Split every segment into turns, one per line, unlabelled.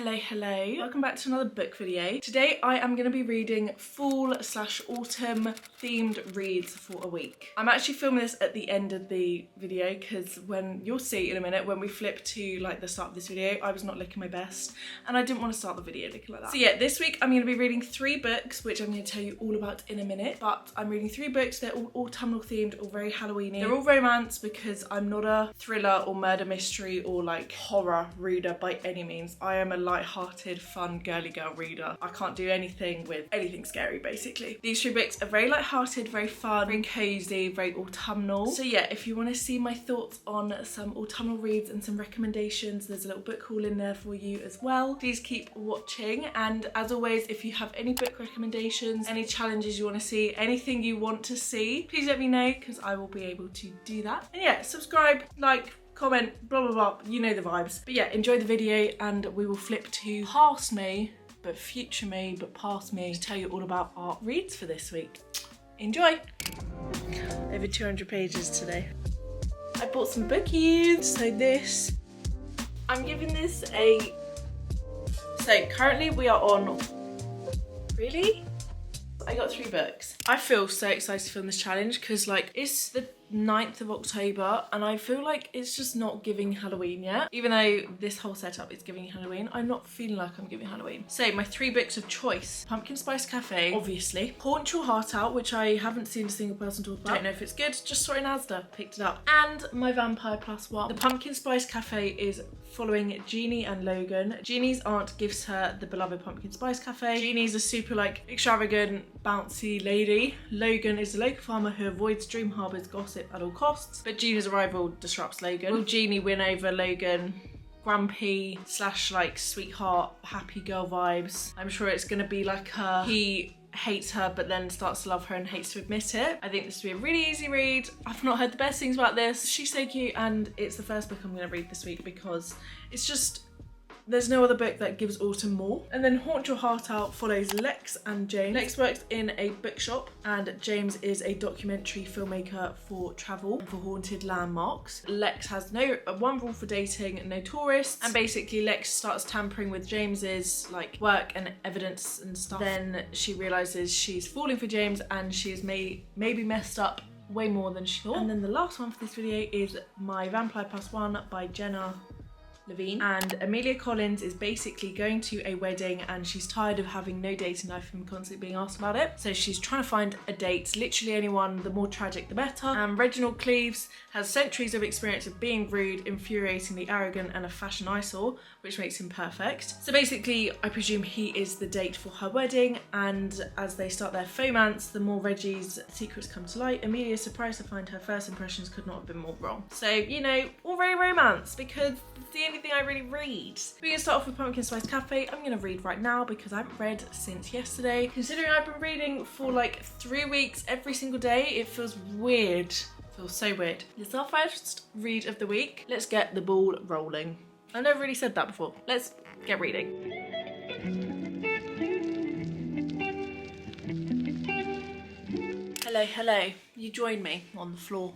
Hello. Welcome back to another book video. Today I am going to be reading fall/autumn themed reads for a week. I'm actually filming this at the end of the video because you'll see in a minute when we flip to like the start of this video, I was not looking my best and I didn't want to start the video looking like that. So yeah, this week I'm going to be reading 3 books, which I'm going to tell you all about in a minute. But I'm reading 3 books. They're all autumnal themed, all very Halloweeny. They're all romance because I'm not a thriller or murder mystery or like horror reader by any means. I am a light-hearted, fun, girly girl reader. I can't do anything with anything scary, basically. These 3 books are very light-hearted, very fun, very cozy, very autumnal. So yeah, if you want to see my thoughts on some autumnal reads and some recommendations, there's a little book haul in there for you as well. Please keep watching, and as always, if you have any book recommendations, any challenges you want to see, anything you want to see, please let me know because I will be able to do that. And yeah, subscribe, like, comment, blah blah blah, you know the vibes. But yeah, enjoy the video and we will flip to past me, but future me, but past me, to tell you all about our reads for this week. Enjoy! Over 200 pages today. I bought some bookies, so this, I'm giving this a, so currently we are on, really? I got 3 books. I feel so excited to film this challenge because like it's the 9th of October and I feel like it's just not giving Halloween yet. Even though this whole setup is giving Halloween, I'm not feeling like I'm giving Halloween. So my 3 books of choice: Pumpkin Spice Cafe, obviously, Haunt Your Heart Out, which I haven't seen a single person talk about. Don't know if it's good, just saw it in Asda, picked it up. And my Vampire Plus One. The Pumpkin Spice Cafe is following Jeannie and Logan. Jeannie's aunt gives her the beloved Pumpkin Spice Cafe. Jeannie's a super like extravagant, bouncy lady. Logan is a local farmer who avoids Dream Harbour's gossip at all costs, but Jeannie's arrival disrupts Logan. Will Jeannie win over Logan? Grumpy / like sweetheart, happy girl vibes. I'm sure it's gonna be like he hates her but then starts to love her and hates to admit it. I think this will be a really easy read. I've not heard the best things about this. She's so cute and it's the first book I'm gonna read this week because it's just, there's no other book that gives autumn more. And then Haunt Your Heart Out follows Lex and James. Lex works in a bookshop and James is a documentary filmmaker for travel and for haunted landmarks. Lex has one rule for dating, no tourists, and basically Lex starts tampering with James's like work and evidence and stuff. Then she realizes she's falling for James and she's maybe messed up way more than she thought. And then the last one for this video is My Vampire Plus One by Jenna Levine. And Amelia Collins is basically going to a wedding and she's tired of having no dating life and constantly being asked about it. So she's trying to find a date, literally anyone, the more tragic the better. And Reginald Cleves has centuries of experience of being rude, infuriatingly arrogant and a fashion eyesore, which makes him perfect. So basically, I presume he is the date for her wedding, and as they start their fomance, the more Reggie's secrets come to light. Amelia is surprised to find her first impressions could not have been more wrong. So, you know, all very romance because it's the only thing I really read. We're gonna start off with Pumpkin Spice Cafe. I'm gonna read right now because I haven't read since yesterday. Considering I've been reading for like 3 weeks every single day, it feels weird. It feels so weird. This is our first read of the week. Let's get the ball rolling. I've never really said that before. Let's get reading. Hello. You join me on the floor.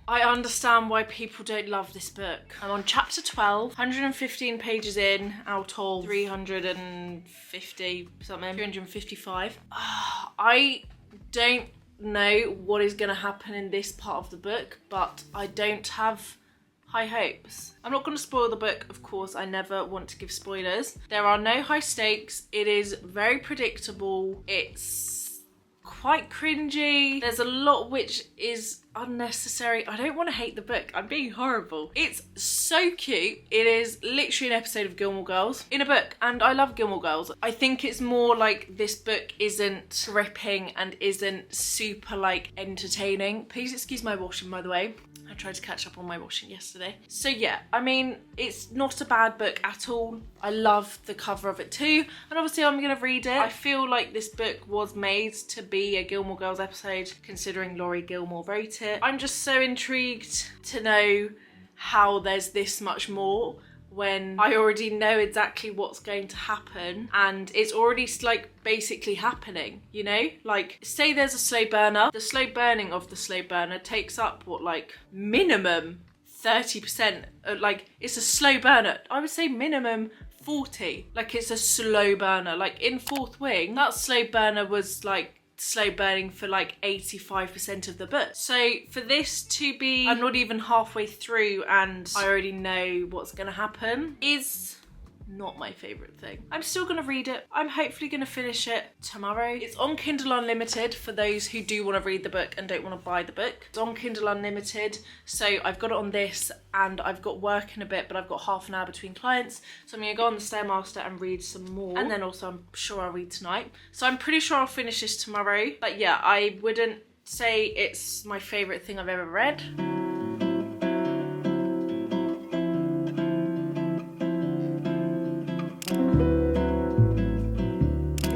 I understand why people don't love this book. I'm on chapter 12, 115 pages in out of 350 something, 355. I don't know what is gonna happen in this part of the book, but I don't have high hopes. I'm not going to spoil the book, of course. I never want to give spoilers. There are no high stakes. It is very predictable. It's quite cringy. There's a lot which is unnecessary. I don't want to hate the book. I'm being horrible. It's so cute. It is literally an episode of Gilmore Girls in a book, and I love Gilmore Girls. I think it's more like this book isn't gripping and isn't super like entertaining. Please excuse my washing, by the way. I tried to catch up on my washing yesterday. So yeah, I mean, it's not a bad book at all. I love the cover of it too. And obviously I'm gonna read it. I feel like this book was made to be a Gilmore Girls episode, considering Laurie Gilmore wrote it. I'm just so intrigued to know how there's this much more when I already know exactly what's going to happen and it's already like basically happening, you know? Like, say there's a slow burner. The slow burning of the slow burner takes up what, like minimum 30%. Like, it's a slow burner. I would say minimum 40. Like, it's a slow burner. Like, in Fourth Wing, that slow burner was like slow burning for like 85% of the book. So for this to be, I'm not even halfway through and I already know what's gonna happen, is not my favorite thing. I'm still gonna read it. I'm hopefully gonna finish it tomorrow. It's on Kindle Unlimited for those who do want to read the book and don't want to buy the book. It's on Kindle Unlimited, so I've got it on this and I've got work in a bit, but I've got half an hour between clients, so I'm gonna go on the Stairmaster and read some more, and then also I'm sure I'll read tonight. So I'm pretty sure I'll finish this tomorrow, but yeah, I wouldn't say it's my favorite thing I've ever read.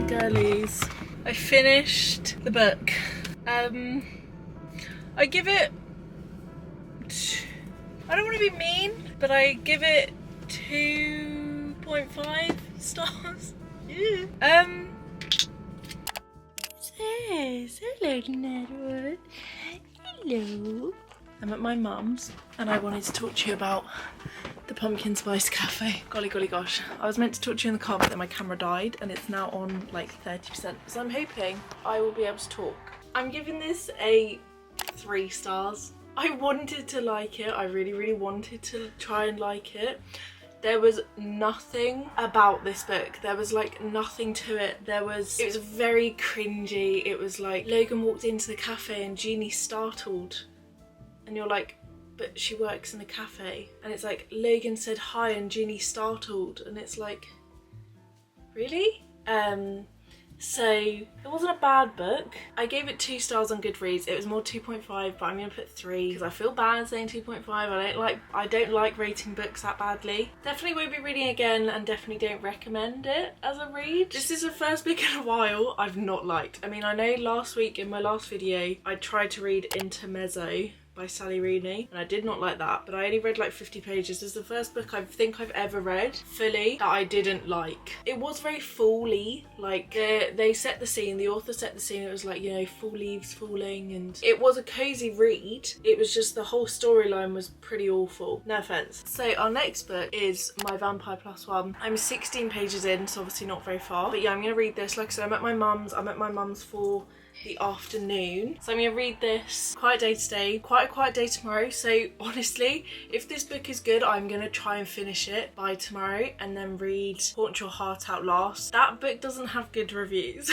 Girlies, I finished the book. I give it, I don't want to be mean, but I give it 2.5 stars. Yeah. Hello, Nedwood. Hello. I'm at my mum's and I wanted to talk to you about the Pumpkin Spice Cafe. Golly golly gosh. I was meant to talk to you in the car, but then my camera died and it's now on like 30%. So I'm hoping I will be able to talk. I'm giving this a 3 stars. I wanted to like it. I really wanted to try and like it. There was nothing about this book. There was like nothing to it. It was very cringy. It was like Logan walked into the cafe and Jeannie startled. And you're like, but she works in a cafe. And it's like, Logan said hi and Jeannie startled. And it's like, really? So it wasn't a bad book. I gave it 2 stars on Goodreads. It was more 2.5, but I'm gonna put 3 because I feel bad saying 2.5. I don't like rating books that badly. Definitely won't be reading again and definitely don't recommend it as a read. This is the first book in a while I've not liked. I mean, I know last week in my last video, I tried to read Intermezzo by Sally Rooney, and I did not like that, but I only read like 50 pages. This is the first book I think I've ever read fully that I didn't like. It was very fall-y, like they set the scene, the author set the scene, it was like, you know, fall leaves falling, and it was a cozy read. It was just the whole storyline was pretty awful, no offense. So our next book is My Vampire Plus One. I'm 16 pages in, so obviously not very far, but yeah, I'm gonna read this. Like I said, I'm at my mum's for the afternoon, so I'm gonna read this. Quiet day today, quite a quiet day tomorrow, so honestly if this book is good I'm gonna try and finish it by tomorrow and then read Haunt Your Heart Out last. That book doesn't have good reviews.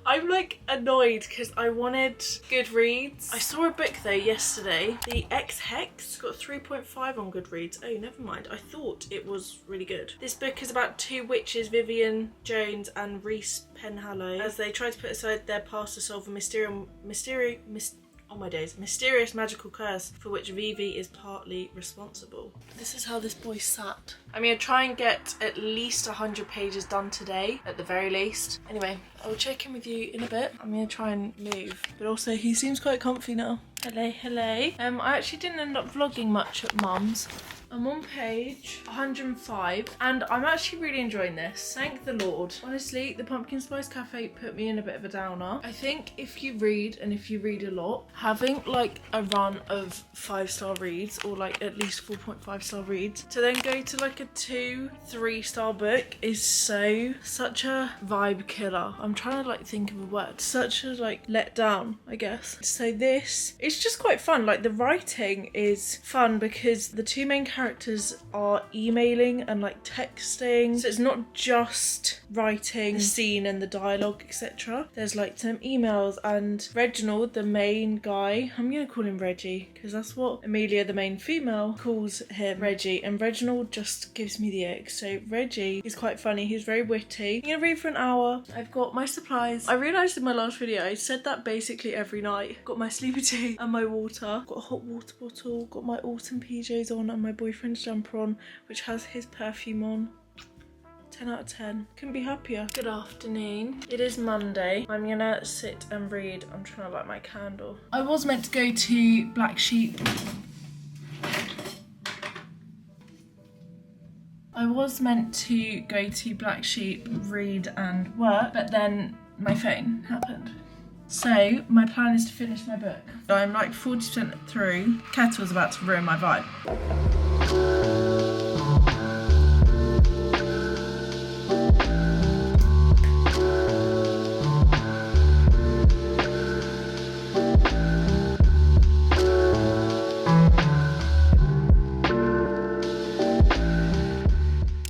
I'm like annoyed because I wanted good reads. I saw a book though yesterday, The Ex-Hex, got 3.5 on Goodreads. Oh, never mind. I thought it was really good. This book is about 2 witches, Vivian Jones and Reese Penhallow, as they try to put aside their past to solve a mysterious magical curse for which Vivi is partly responsible. This is how this boy sat. I'm gonna try and get at least 100 pages done today, at the very least. Anyway, I'll check in with you in a bit. I'm gonna try and move, but also he seems quite comfy now. Hello, hello. I actually didn't end up vlogging much at mum's. I'm on page 105 and I'm actually really enjoying this. Thank the Lord. Honestly, the Pumpkin Spice Cafe put me in a bit of a downer. I think if you read, and if you read a lot, having like a run of 5-star reads, or like at least 4.5-star reads, to then go to like a 2-3-star book is such a vibe killer. I'm trying to like think of a word. Such a like let down, I guess. So this, it's just quite fun. Like the writing is fun because the 2 main characters are emailing and like texting, so it's not just writing the scene and the dialogue, etc. There's like some emails, and Reginald, the main guy, I'm gonna call him Reggie because that's what Amelia, the main female, calls him, Reggie, and Reginald just gives me the ick. So Reggie is quite funny, he's very witty. I'm gonna read for an hour. I've got my supplies. I realised in my last video I said that basically every night. Got my sleepy tea and my water, got a hot water bottle, got my autumn PJs on and my boyfriend's jumper on, which has his perfume on. 10 out of 10. Couldn't be happier. Good afternoon. It is Monday. I'm gonna sit and read. I'm trying to light my candle. I was meant to go to Black Sheep. read and work, but then my phone happened. So my plan is to finish my book. I'm like 40% through. Kettle's about to ruin my vibe.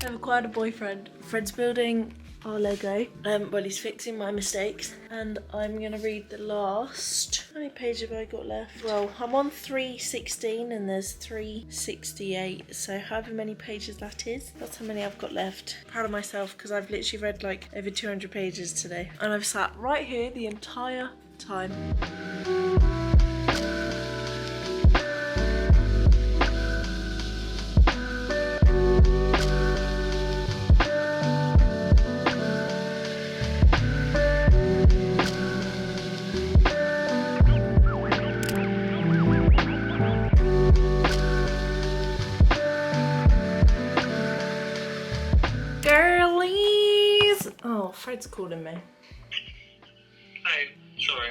I've acquired a boyfriend. Fred's building our Lego. Well, he's fixing my mistakes, and I'm gonna read the last. How many pages have I got left? Well, I'm on 316 and there's 368, so however many pages that is, that's how many I've got left. Proud of myself because I've literally read like over 200 pages today, and I've sat right here the entire time. Girlies! Oh, Fred's calling me.
Hey, sorry.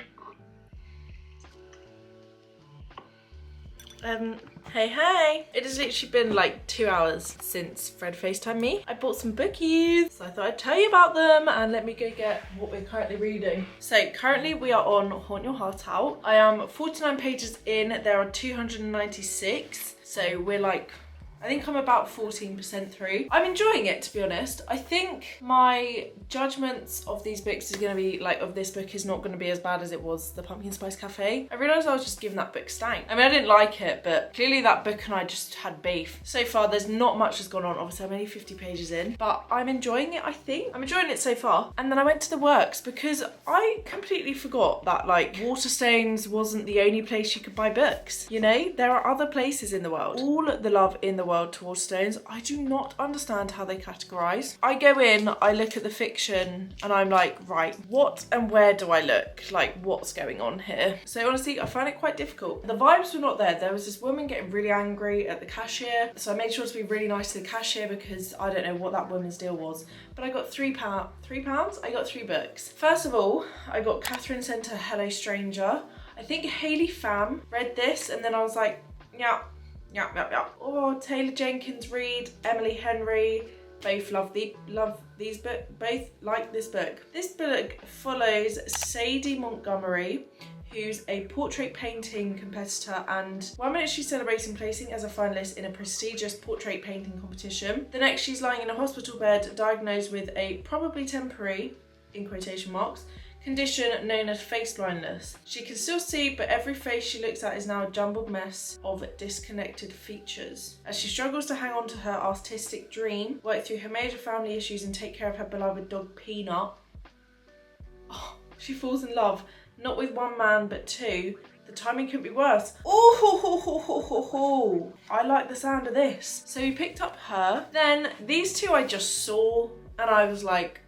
Hey. It has literally been like 2 hours since Fred FaceTimed me. I bought some bookies, so I thought I'd tell you about them, and let me go get what we're currently reading. So currently we are on Haunt Your Heart Out. I am 49 pages in, there are 296, so we're like, I think I'm about 14% through. I'm enjoying it, to be honest. I think my judgments of these books is going to be, like, of this book is not going to be as bad as it was The Pumpkin Spice Cafe. I realised I was just giving that book stank. I mean, I didn't like it, but clearly that book and I just had beef. So far, there's not much has gone on. Obviously, I'm only 50 pages in, but I'm enjoying it, I think. I'm enjoying it so far. And then I went to the works because I completely forgot that, like, Waterstones wasn't the only place you could buy books. You know, there are other places in the world. All the love in the world towards Stones. I do not understand how they categorise. I go in, I look at the fiction, and I'm like, right, what and where do I look? Like, what's going on here? So honestly, I find it quite difficult. The vibes were not there. There was this woman getting really angry at the cashier, so I made sure to be really nice to the cashier because I don't know what that woman's deal was. But I got £3. I got 3 books. First of all, I got Catherine Sent a Hello Stranger. I think Hayley Pham read this, and then I was like, yeah. Oh, Taylor Jenkins Reid, Emily Henry, both love these books, both like this book. This book follows Sadie Montgomery, who's a portrait painting competitor, and 1 minute she's celebrating placing as a finalist in a prestigious portrait painting competition. The next, she's lying in a hospital bed diagnosed with a probably temporary, in quotation marks, condition known as face blindness. She can still see, but every face she looks at is now a jumbled mess of disconnected features. As she struggles to hang on to her artistic dream, work through her major family issues, and take care of her beloved dog Peanut, she falls in love, not with one man, but 2. The timing couldn't be worse. Oh, I like the sound of this. So we picked up her. Then these 2 I just saw, and I was like,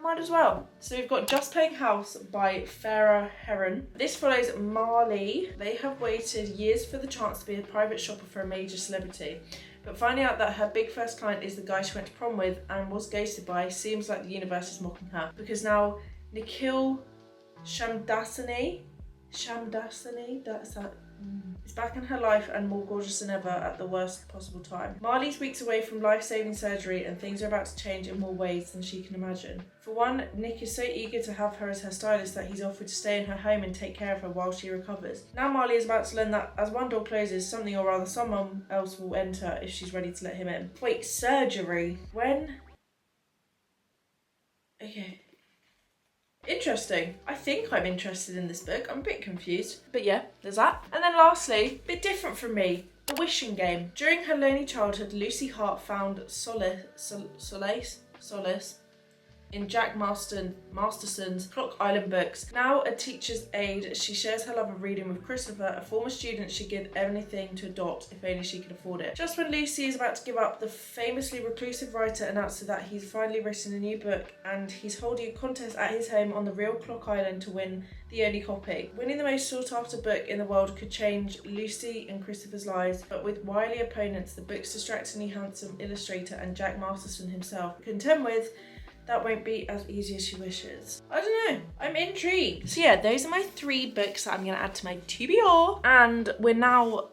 might as well. So we've got Just Playing House by Farah Heron. This follows Marley. They have waited years for the chance to be a private shopper for a major celebrity, but finding out that her big first client is the guy she went to prom with and was ghosted by seems like the universe is mocking her, because now Nikhil Shamdasani, is back in her life and more gorgeous than ever at the worst possible time. Marley's weeks away from life-saving surgery, and things are about to change in more ways than she can imagine. For one, Nick is so eager to have her as her stylist that he's offered to stay in her home and take care of her while she recovers. Now Marley is about to learn that as one door closes, something, or rather someone else, will enter if she's ready to let him in. Wait, surgery? When? Okay. Interesting. I think I'm interested in this book. I'm a bit confused. But yeah, there's that. And then lastly, a bit different from me, The Wishing Game. During her lonely childhood, Lucy Hart found solace in Jack Masterson's Clock Island books. Now a teacher's aide, she shares her love of reading with Christopher, a former student she'd give anything to adopt if only she could afford it. Just when Lucy is about to give up, the famously reclusive writer announces that he's finally written a new book, and he's holding a contest at his home on the real Clock Island to win the only copy. Winning the most sought after book in the world could change Lucy and Christopher's lives, but with wily opponents, the book's distractingly handsome illustrator and Jack Masterson himself, contend with, that won't be as easy as she wishes. I don't know, I'm intrigued. So yeah, those are my 3 books that I'm gonna add to my TBR. And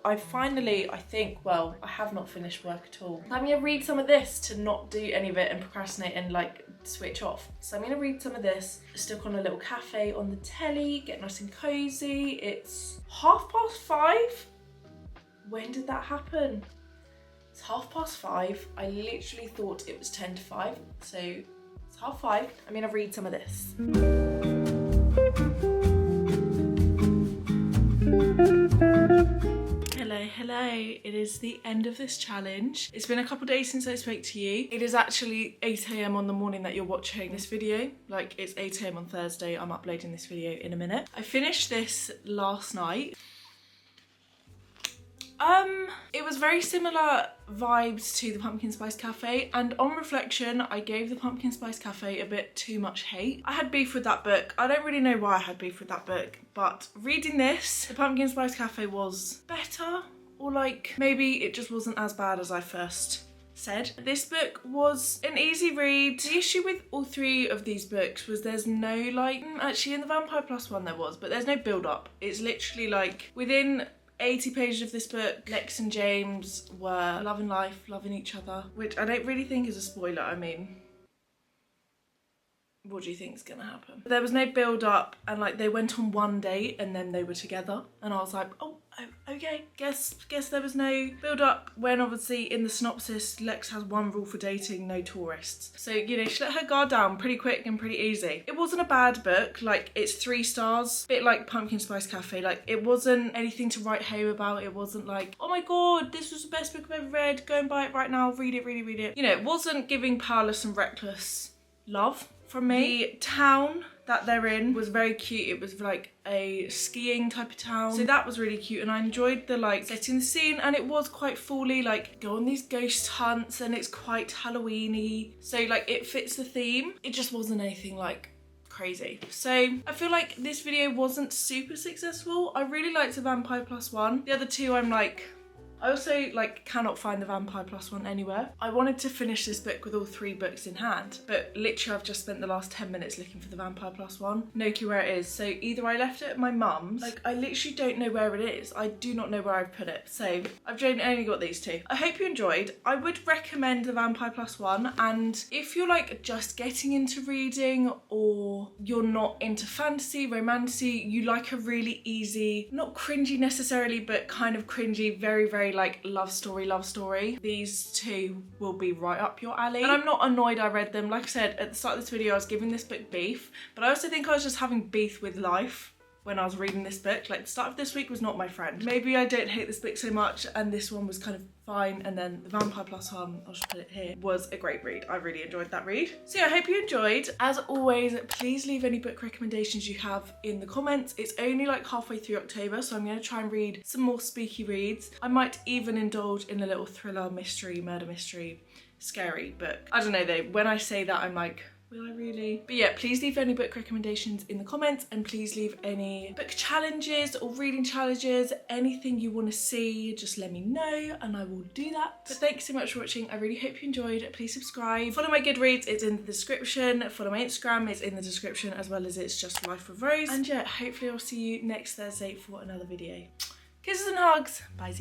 I think, well, I have not finished work at all. I'm gonna read some of this to not do any of it and procrastinate and like switch off. So I'm gonna read some of this, stuck on a little cafe on the telly, get nice and cozy. It's 5:30. When did that happen? It's 5:30. I literally thought it was 10 to 5, so it's 5:30. I'm gonna read some of this. Hello, it is the end of this challenge. It's been a couple days since I spoke to you. It is actually 8 AM on the morning that you're watching this video. Like, it's 8 AM on Thursday. I'm uploading this video in a minute. I finished this last night. It was very similar vibes to the Pumpkin Spice Cafe, and on reflection, I gave the Pumpkin Spice Cafe a bit too much hate. I had beef with that book. I don't really know why I had beef with that book, but reading this, the Pumpkin Spice Cafe was better, or like, maybe it just wasn't as bad as I first said. This book was an easy read. The issue with all 3 of these books was there's no like, actually in the Vampire Plus one there was, but there's no build up. It's literally like, within 80 pages of this book, Lex and James were loving life, loving each other, which I don't really think is a spoiler. I mean, what do you think is gonna happen? There was no build up, and like they went on one date and then they were together, and I was like, oh okay, guess there was no build up, when obviously in the synopsis Lex has one rule for dating: no tourists. So, you know, she let her guard down pretty quick and pretty easy. It wasn't a bad book. Like, it's 3 stars, bit like Pumpkin Spice Cafe. Like, it wasn't anything to write home about. It wasn't like, oh my god, this was the best book I've ever read, go and buy it right now, read it. You know, it wasn't giving powerless and reckless love from me. The town that they're in was very cute. It was like a skiing type of town, so that was really cute, and I enjoyed the like setting the scene, and it was quite fully like go on these ghost hunts, and it's quite Halloween-y, so like it fits the theme. It just wasn't anything like crazy. So I feel like this video wasn't super successful. I really liked the Vampire Plus one. The other 2 I'm like, I also like cannot find the Vampire Plus one anywhere. I wanted to finish this book with all 3 books in hand, but literally I've just spent the last 10 minutes looking for the Vampire Plus one. No clue where it is. So either I left it at my mum's, like I literally don't know where it is. I do not know where I've put it. So I've only got these 2. I hope you enjoyed. I would recommend the Vampire Plus one, and if you're like just getting into reading, or you're not into fantasy, romantasy, you like a really easy, not cringy necessarily, but kind of cringy, very like love story, these 2 will be right up your alley. And I'm not annoyed I read them. Like I said at the start of this video, I was giving this book beef, but I also think I was just having beef with life when I was reading this book. Like, the start of this week was not my friend. Maybe I don't hate this book so much, and this one was kind of fine, and then the Vampire Plus one, I'll just put it here, was a great read. I really enjoyed that read. So yeah, I hope you enjoyed. As always, please leave any book recommendations you have in the comments. It's only like halfway through October, so I'm going to try and read some more spooky reads. I might even indulge in a little thriller, mystery, murder mystery, scary book. I don't know though, when I say that I'm like, will I really? But yeah, please leave any book recommendations in the comments, and please leave any book challenges or reading challenges, anything you want to see, just let me know and I will do that. But thanks so much for watching. I really hope you enjoyed. Please subscribe. Follow my Goodreads, it's in the description. Follow my Instagram, it's in the description, as well as It's Just Life with Rose. And yeah, hopefully I'll see you next Thursday for another video. Kisses and hugs. Bye.